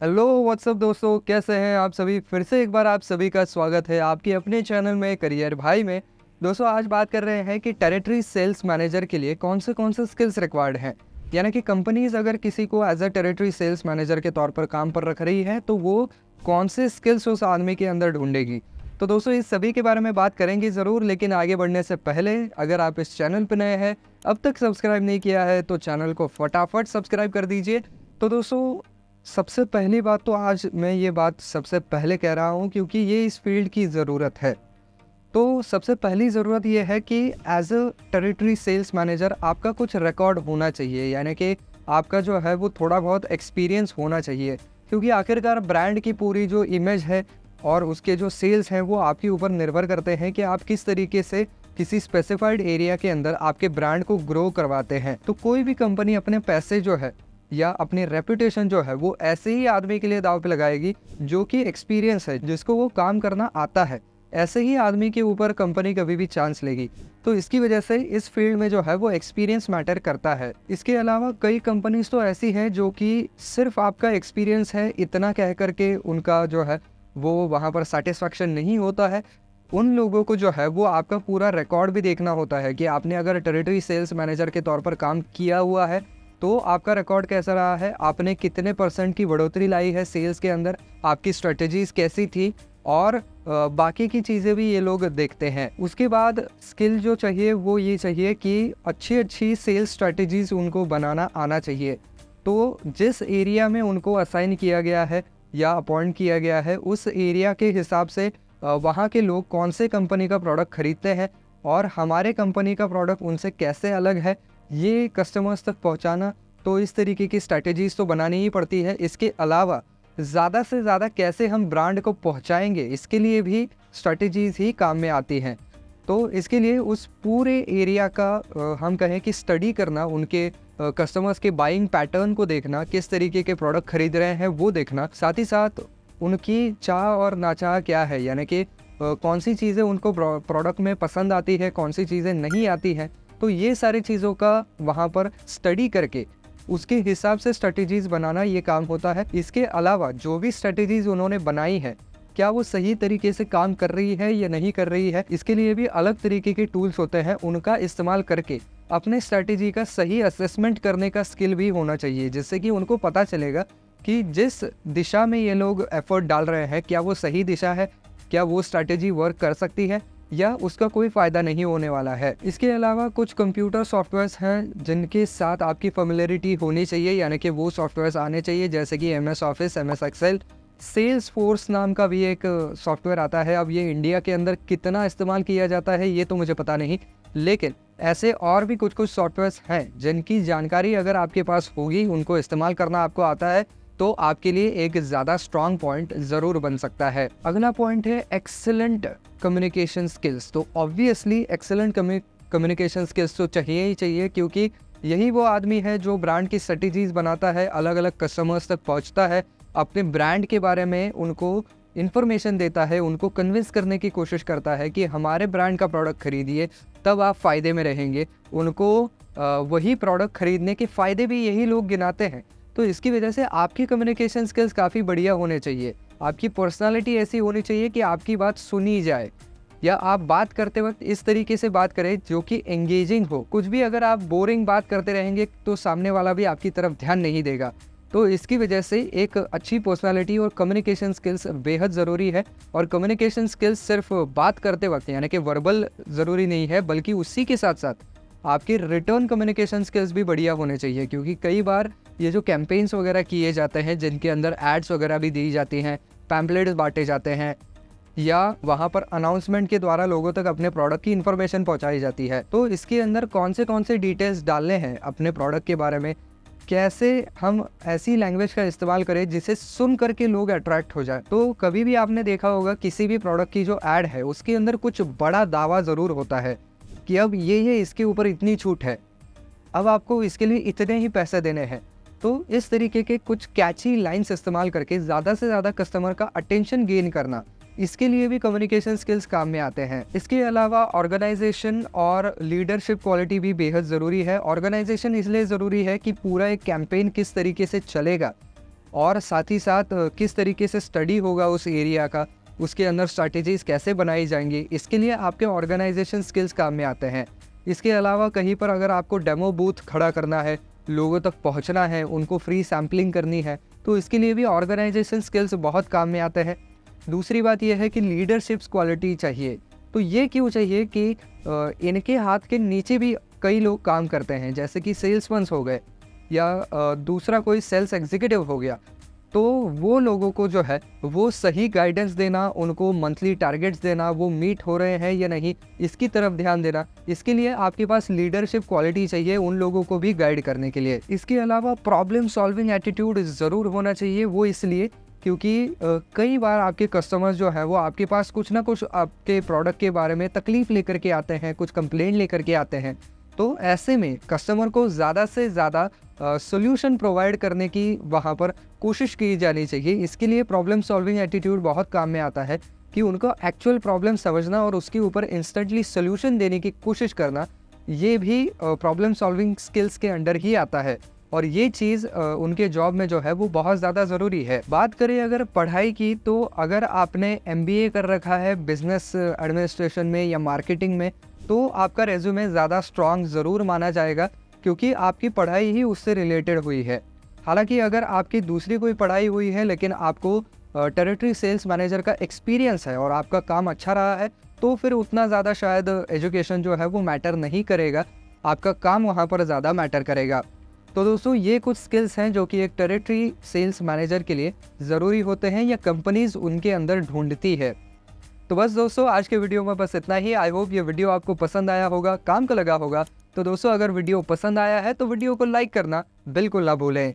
Hello what's up दोस्तों, कैसे हैं आप सभी। फिर से एक बार आप सभी का स्वागत है आपके अपने चैनल में करियर भाई में। दोस्तों आज बात कर रहे हैं कि टेरिटरी सेल्स मैनेजर के लिए कौन से स्किल्स रिक्वायर्ड हैं। यानी कि कंपनीज अगर किसी को as a territory sales manager के तौर पर काम पर रख रही है तो वो कौन से स्किल्स उस आदमी के अंदर ढूंढेगी। तो दोस्तों इस सभी के बारे में बात करेंगे ज़रूर, लेकिन आगे बढ़ने से पहले अगर आप इस चैनल पर नए हैं, अब तक सब्सक्राइब नहीं किया है तो चैनल को फटाफट सब्सक्राइब कर दीजिए। तो दोस्तों सबसे पहली बात तो आज मैं ये बात सबसे पहले कह रहा हूँ क्योंकि ये इस फील्ड की ज़रूरत है। तो सबसे पहली ज़रूरत ये है कि as a territory sales manager आपका कुछ रिकॉर्ड होना चाहिए, यानी कि आपका जो है वो थोड़ा बहुत एक्सपीरियंस होना चाहिए। क्योंकि आखिरकार ब्रांड की पूरी जो इमेज है और उसके जो सेल्स हैं वो आपके ऊपर निर्भर करते हैं कि आप किस तरीके से किसी स्पेसिफाइड एरिया के अंदर आपके ब्रांड को ग्रो करवाते हैं। तो कोई भी कंपनी अपने पैसे जो है या अपनी रेपुटेशन जो है वो ऐसे ही आदमी के लिए दाव पे लगाएगी जो कि एक्सपीरियंस है, जिसको वो काम करना आता है। ऐसे ही आदमी के ऊपर कंपनी कभी भी चांस लेगी। तो इसकी वजह से इस फील्ड में जो है वो एक्सपीरियंस मैटर करता है। इसके अलावा कई कंपनीज तो ऐसी हैं जो कि सिर्फ आपका एक्सपीरियंस है इतना कह करके उनका जो है वो वहाँ पर सेटिस्फैक्शन नहीं होता है। उन लोगों को जो है वो आपका पूरा रिकॉर्ड भी देखना होता है कि आपने अगर टेरिटरी सेल्स मैनेजर के तौर पर काम किया हुआ है तो आपका रिकॉर्ड कैसा रहा है, आपने कितने % की बढ़ोतरी लाई है सेल्स के अंदर, आपकी स्ट्रेटजीज़ कैसी थी और बाकी की चीज़ें भी ये लोग देखते हैं। उसके बाद स्किल जो चाहिए वो ये चाहिए कि अच्छी सेल्स स्ट्रेटजीज़ उनको बनाना आना चाहिए। तो जिस एरिया में उनको असाइन किया गया है या अपॉइंट किया गया है उस एरिया के हिसाब से वहाँ के लोग कौन से कंपनी का प्रोडक्ट खरीदते हैं और हमारे कंपनी का प्रोडक्ट उनसे कैसे अलग है, ये कस्टमर्स तक पहुंचाना। तो इस तरीके की स्ट्रैटेजीज़ तो बनानी ही पड़ती है। इसके अलावा ज़्यादा से ज़्यादा कैसे हम ब्रांड को पहुंचाएंगे, इसके लिए भी स्ट्रैटेजीज़ ही काम में आती हैं। तो इसके लिए उस पूरे एरिया का हम कहें कि स्टडी करना, उनके कस्टमर्स के बाइंग पैटर्न को देखना, किस तरीके के प्रोडक्ट खरीद रहे हैं वो देखना, साथ ही साथ उनकी चाह और नाचाह क्या है, यानी कि कौन सी चीज़ें उनको प्रोडक्ट में पसंद आती है, कौन सी चीज़ें नहीं आती हैं। तो ये सारी चीज़ों का वहाँ पर स्टडी करके उसके हिसाब से स्ट्रेटजीज़ बनाना ये काम होता है। इसके अलावा जो भी स्ट्रेटजीज़ उन्होंने बनाई है क्या वो सही तरीके से काम कर रही है या नहीं कर रही है, इसके लिए भी अलग तरीके के टूल्स होते हैं। उनका इस्तेमाल करके अपने स्ट्रेटजी का सही असेसमेंट करने का स्किल भी होना चाहिए, जिससे कि उनको पता चलेगा कि जिस दिशा में ये लोग एफर्ट डाल रहे हैं क्या वो सही दिशा है, क्या वो स्ट्रैटेजी वर्क कर सकती है या उसका कोई फ़ायदा नहीं होने वाला है। इसके अलावा कुछ कंप्यूटर सॉफ्टवेयर्स हैं जिनके साथ आपकी फेमिलियरिटी होनी चाहिए, यानी कि वो सॉफ्टवेयर्स आने चाहिए जैसे कि MS office, MS excel, sales force नाम का भी एक सॉफ्टवेयर आता है। अब ये इंडिया के अंदर कितना इस्तेमाल किया जाता है ये तो मुझे पता नहीं, लेकिन ऐसे और भी कुछ सॉफ्टवेयर्स हैं जिनकी जानकारी अगर आपके पास होगी, उनको इस्तेमाल करना आपको आता है, तो आपके लिए एक ज़्यादा स्ट्रॉन्ग पॉइंट ज़रूर बन सकता है। अगला पॉइंट है एक्सेलेंट कम्युनिकेशन स्किल्स। तो ऑब्वियसली एक्सेलेंट कम्युनिकेशन स्किल्स तो चाहिए ही चाहिए, क्योंकि यही वो आदमी है जो ब्रांड की स्ट्रेटजीज़ बनाता है, अलग अलग कस्टमर्स तक पहुंचता है, अपने ब्रांड के बारे में उनको इन्फॉर्मेशन देता है, उनको कन्विंस करने की कोशिश करता है कि हमारे ब्रांड का प्रोडक्ट खरीदिए तब आप फ़ायदे में रहेंगे। उनको वही प्रोडक्ट खरीदने के फ़ायदे भी यही लोग गिनाते हैं। तो इसकी वजह से आपकी कम्युनिकेशन स्किल्स काफ़ी बढ़िया होने चाहिए। आपकी पर्सनालिटी ऐसी होनी चाहिए कि आपकी बात सुनी जाए, या आप बात करते वक्त इस तरीके से बात करें जो कि एंगेजिंग हो। कुछ भी अगर आप बोरिंग बात करते रहेंगे तो सामने वाला भी आपकी तरफ ध्यान नहीं देगा। तो इसकी वजह से एक अच्छी पर्सनालिटी और कम्युनिकेशन स्किल्स बेहद ज़रूरी है। और कम्युनिकेशन स्किल्स सिर्फ बात करते वक्त यानी कि वर्बल ज़रूरी नहीं है, बल्कि उसी के साथ साथ आपकी रिटर्न कम्युनिकेशन स्किल्स भी बढ़िया होने चाहिए। क्योंकि कई बार ये जो कैंपेन्स वगैरह किए जाते हैं जिनके अंदर एड्स वगैरह भी दी जाती हैं, पैम्पलेट्स बांटे जाते हैं, या वहाँ पर अनाउंसमेंट के द्वारा लोगों तक अपने प्रोडक्ट की इन्फॉर्मेशन पहुँचाई जाती है, तो इसके अंदर कौन से डिटेल्स डालने हैं अपने प्रोडक्ट के बारे में, कैसे हम ऐसी लैंग्वेज का इस्तेमाल करें जिसे सुन करके लोग अट्रैक्ट हो जाए। तो कभी भी आपने देखा होगा किसी भी प्रोडक्ट की जो ऐड है उसके अंदर कुछ बड़ा दावा ज़रूर होता है कि अब ये इसके ऊपर इतनी छूट है, अब आपको इसके लिए इतने ही पैसे देने हैं। तो इस तरीके के कुछ कैची लाइंस इस्तेमाल करके ज़्यादा से ज़्यादा कस्टमर का अटेंशन गेन करना, इसके लिए भी कम्युनिकेशन स्किल्स काम में आते हैं। इसके अलावा ऑर्गेनाइजेशन और लीडरशिप क्वालिटी भी बेहद ज़रूरी है। ऑर्गेनाइजेशन इसलिए ज़रूरी है कि पूरा एक कैंपेन किस तरीके से चलेगा, और साथ ही साथ किस तरीके से स्टडी होगा उस एरिया का, उसके अंदर स्ट्रैटेजीज़ कैसे बनाई जाएंगी, इसके लिए आपके ऑर्गेनाइजेशन स्किल्स काम में आते हैं। इसके अलावा कहीं पर अगर आपको डेमो बूथ खड़ा करना है, लोगों तक पहुंचना है, उनको फ्री सैम्पलिंग करनी है, तो इसके लिए भी ऑर्गेनाइजेशन स्किल्स बहुत काम में आते हैं। दूसरी बात यह है कि लीडरशिप्स क्वालिटी चाहिए। तो ये क्यों चाहिए कि इनके हाथ के नीचे भी कई लोग काम करते हैं, जैसे कि सेल्समैन्स हो गए या दूसरा कोई सेल्स एग्जीक्यूटिव हो गया। तो वो लोगों को जो है वो सही गाइडेंस देना, उनको मंथली टारगेट्स देना, वो मीट हो रहे हैं या नहीं, इसकी तरफ ध्यान देना। इसके लिए आपके पास लीडरशिप क्वालिटी चाहिए उन लोगों को भी गाइड करने के लिए। इसके अलावा प्रॉब्लम सॉल्विंग एटीट्यूड ज़रूर होना चाहिए। वो इसलिए क्योंकि कई बार आपके कस्टमर्स जो है वो आपके पास कुछ ना कुछ आपके प्रोडक्ट के बारे में तकलीफ़ लेकर के आते हैं, कुछ कंप्लेंट लेकर के आते हैं। तो ऐसे में कस्टमर को ज़्यादा से ज़्यादा सॉल्यूशन प्रोवाइड करने की वहाँ पर कोशिश की जानी चाहिए। इसके लिए प्रॉब्लम सॉल्विंग एटीट्यूड बहुत काम में आता है कि उनको एक्चुअल प्रॉब्लम समझना और उसके ऊपर इंस्टेंटली सॉल्यूशन देने की कोशिश करना, ये भी प्रॉब्लम सॉल्विंग स्किल्स के अंडर ही आता है। और ये चीज़ उनके जॉब में जो है वो बहुत ज़्यादा ज़रूरी है। बात करें अगर पढ़ाई की, तो अगर आपने MBA कर रखा है बिजनेस एडमिनिस्ट्रेशन में या मार्केटिंग में, तो आपका रेज्यूमे ज़्यादा स्ट्रॉन्ग ज़रूर माना जाएगा, क्योंकि आपकी पढ़ाई ही उससे रिलेटेड हुई है। हालांकि अगर आपकी दूसरी कोई पढ़ाई हुई है लेकिन आपको टेरिटरी सेल्स मैनेजर का एक्सपीरियंस है और आपका काम अच्छा रहा है, तो फिर उतना ज़्यादा शायद एजुकेशन जो है वो मैटर नहीं करेगा, आपका काम वहाँ पर ज़्यादा मैटर करेगा। तो दोस्तों, ये कुछ स्किल्स हैं जो कि एक टेरिटरी सेल्स मैनेजर के लिए ज़रूरी होते हैं या कंपनीज़ उनके अंदर ढूंढती है। तो बस दोस्तों, आज के वीडियो में बस इतना ही। आई होप ये वीडियो आपको पसंद आया होगा, काम का लगा होगा। तो दोस्तों, अगर वीडियो पसंद आया है तो वीडियो को लाइक करना बिल्कुल ना भूलें।